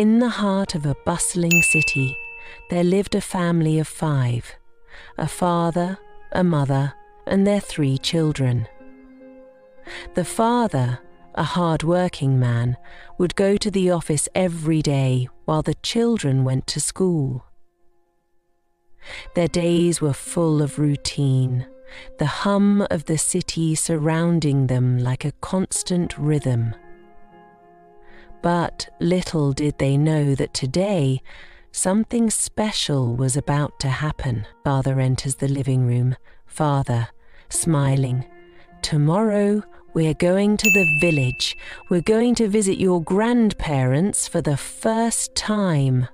In the heart of a bustling city, there lived a family of 5, a father, a mother, and their 3 children. The father, a hard-working man, would go to the office every day while the children went to school. Their days were full of routine, the hum of the city surrounding them like a constant rhythm. But little did they know that today something special was about to happen. Father enters the living room, father, smiling. "Tomorrow we're going to the village. We're going to visit your grandparents for the first time."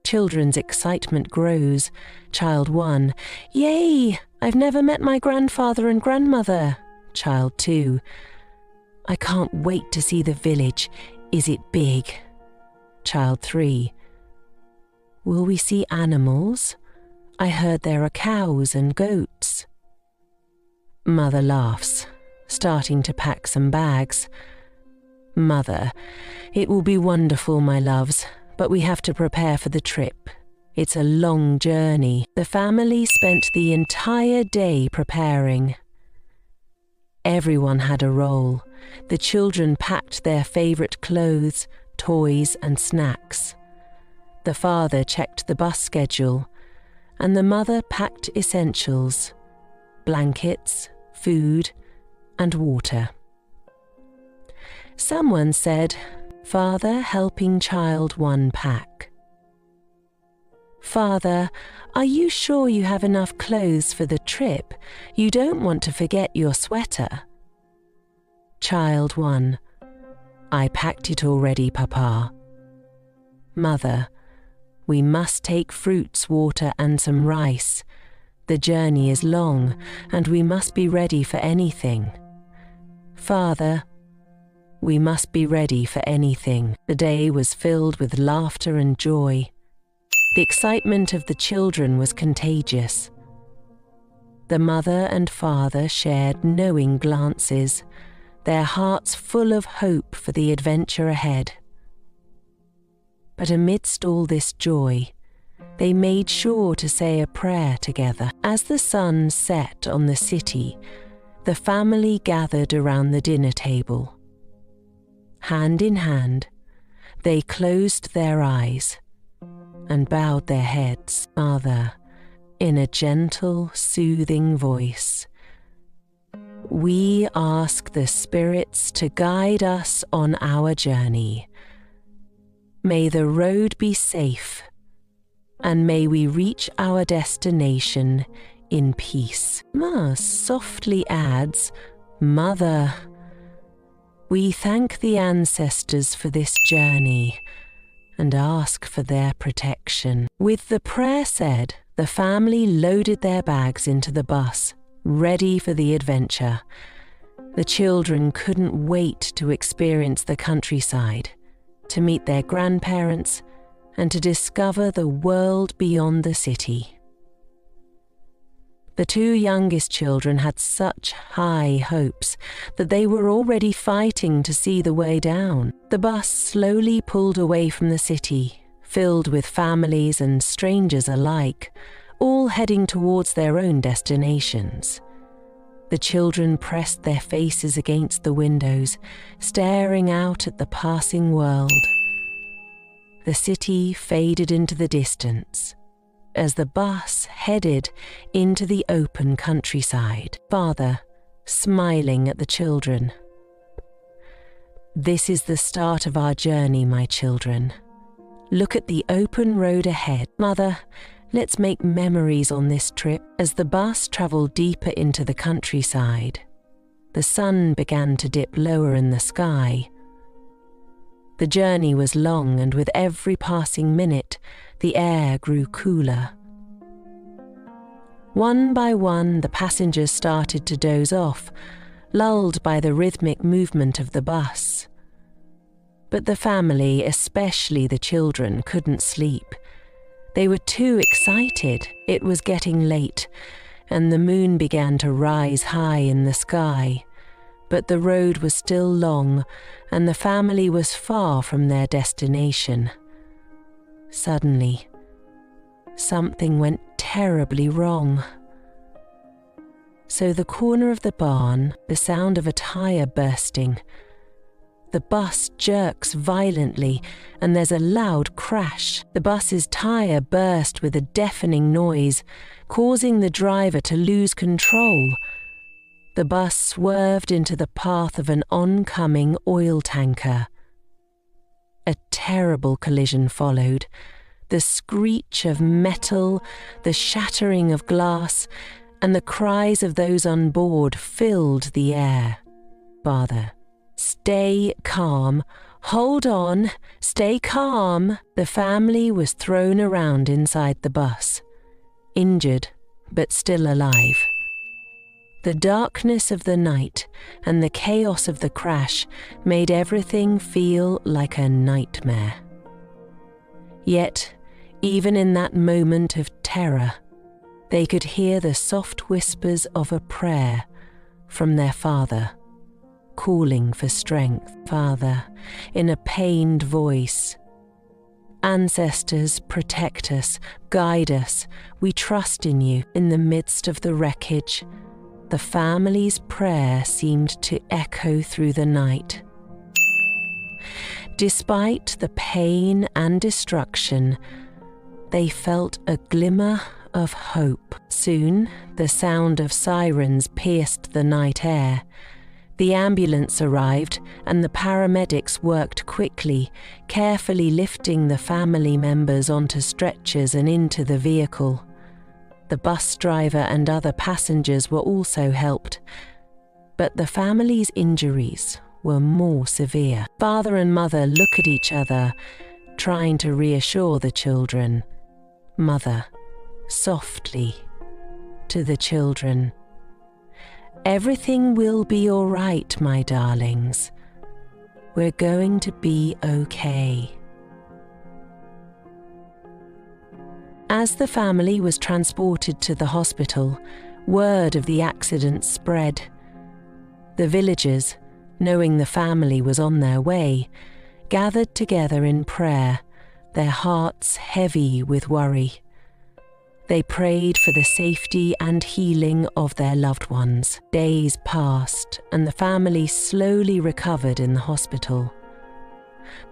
Children's excitement grows. Child 1, "Yay! I've never met my grandfather and grandmother." Child 2, "I can't wait to see the village. Is it big?" Child 3, "Will we see animals? I heard there are cows and goats." Mother laughs, starting to pack some bags. "Mother, it will be wonderful, my loves, but we have to prepare for the trip. It's a long journey." The family spent the entire day preparing. Everyone had a role. The children packed their favorite clothes, toys, and snacks. The father checked the bus schedule, and the mother packed essentials, blankets, food, and water. Someone said, "Father helping child 1 pack." "Father, are you sure you have enough clothes for the trip? You don't want to forget your sweater." Child 1, "I packed it already, Papa." Mother, "We must take fruits, water, and some rice. The journey is long, and we must be ready for anything." Father, "We must be ready for anything." The day was filled with laughter and joy. The excitement of the children was contagious. The mother and father shared knowing glances, their hearts full of hope for the adventure ahead. But amidst all this joy, they made sure to say a prayer together. As the sun set on the city, the family gathered around the dinner table. Hand in hand, they closed their eyes and bowed their heads. Father, in a gentle, soothing voice, "We ask the spirits to guide us on our journey. May the road be safe, and may we reach our destination in peace." Ma softly adds, "Mother, we thank the ancestors for this journey and ask for their protection." With the prayer said, the family loaded their bags into the bus, ready for the adventure. The children couldn't wait to experience the countryside, to meet their grandparents, and to discover the world beyond the city. The 2 youngest children had such high hopes that they were already fighting to see the way down. The bus slowly pulled away from the city, filled with families and strangers alike, all heading towards their own destinations. The children pressed their faces against the windows, staring out at the passing world. The city faded into the distance as the bus headed into the open countryside. Father, smiling at the children, "This is the start of our journey, my children. Look at the open road ahead. Mother, let's make memories on this trip." As the bus traveled deeper into the countryside, the sun began to dip lower in the sky. The journey was long, and with every passing minute, the air grew cooler. One by one, the passengers started to doze off, lulled by the rhythmic movement of the bus. But the family, especially the children, couldn't sleep. They were too excited. It was getting late, and the moon began to rise high in the sky. but the road was still long and the family was far from their destination. Suddenly, something went terribly wrong. So the corner of the barn, the sound of a tire bursting. The bus jerks violently and there's a loud crash. The bus's tire burst with a deafening noise, causing the driver to lose control. The bus swerved into the path of an oncoming oil tanker. A terrible collision followed. The screech of metal, the shattering of glass, and the cries of those on board filled the air. "Father, stay calm. Hold on. Stay calm." The family was thrown around inside the bus, injured but still alive. The darkness of the night and the chaos of the crash made everything feel like a nightmare. Yet, even in that moment of terror, they could hear the soft whispers of a prayer from their father, calling for strength. "Father," in a pained voice, "Ancestors, protect us, guide us. We trust in you." In the midst of the wreckage, the family's prayer seemed to echo through the night. Despite the pain and destruction, they felt a glimmer of hope. Soon, the sound of sirens pierced the night air. The ambulance arrived and the paramedics worked quickly, carefully lifting the family members onto stretchers and into the vehicle. The bus driver and other passengers were also helped, but the family's injuries were more severe. Father and mother look at each other, trying to reassure the children. Mother, softly, to the children, "Everything will be all right, my darlings. We're going to be okay." As the family was transported to the hospital, word of the accident spread. The villagers, knowing the family was on their way, gathered together in prayer, their hearts heavy with worry. They prayed for the safety and healing of their loved ones. Days passed, and the family slowly recovered in the hospital.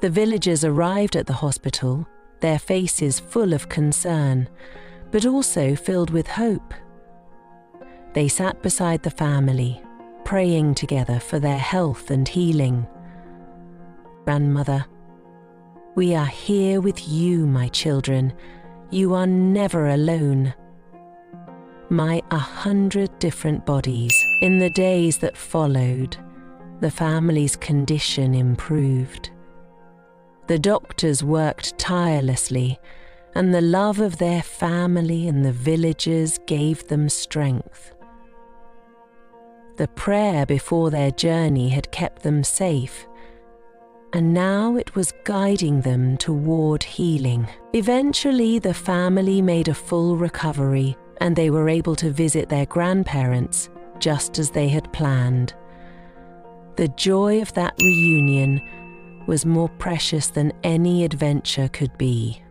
The villagers arrived at the hospital, their faces full of concern, but also filled with hope. They sat beside the family, praying together for their health and healing. "Grandmother, we are here with you, my children. You are never alone." My 100 different bodies. In the days that followed, the family's condition improved. The doctors worked tirelessly, and the love of their family and the villagers gave them strength. The prayer before their journey had kept them safe, and now it was guiding them toward healing. Eventually, the family made a full recovery, and they were able to visit their grandparents just as they had planned. The joy of that reunion was more precious than any adventure could be.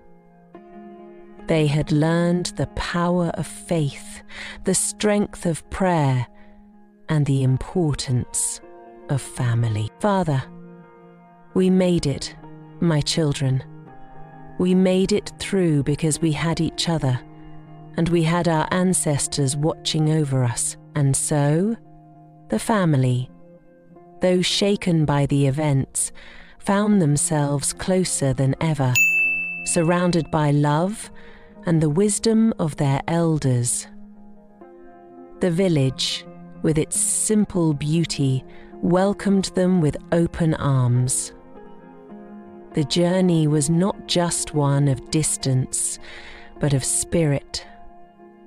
They had learned the power of faith, the strength of prayer, and the importance of family. "Father, we made it, my children. We made it through because we had each other, and we had our ancestors watching over us. And so, the family, though shaken by the events, found themselves closer than ever, surrounded by love and the wisdom of their elders. The village, with its simple beauty, welcomed them with open arms. The journey was not just one of distance, but of spirit,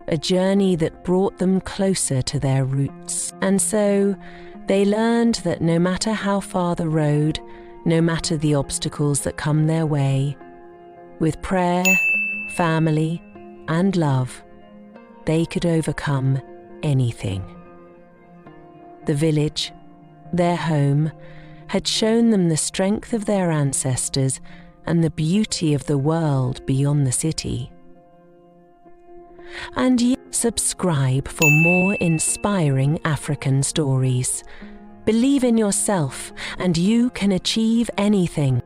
a journey that brought them closer to their roots. And so, they learned that no matter how far the road, no matter the obstacles that come their way, with prayer, family, and love, they could overcome anything. The village, Their home had shown them the strength of their ancestors and the beauty of the world beyond the city. And you subscribe for more inspiring African stories. Believe in yourself and you can achieve anything.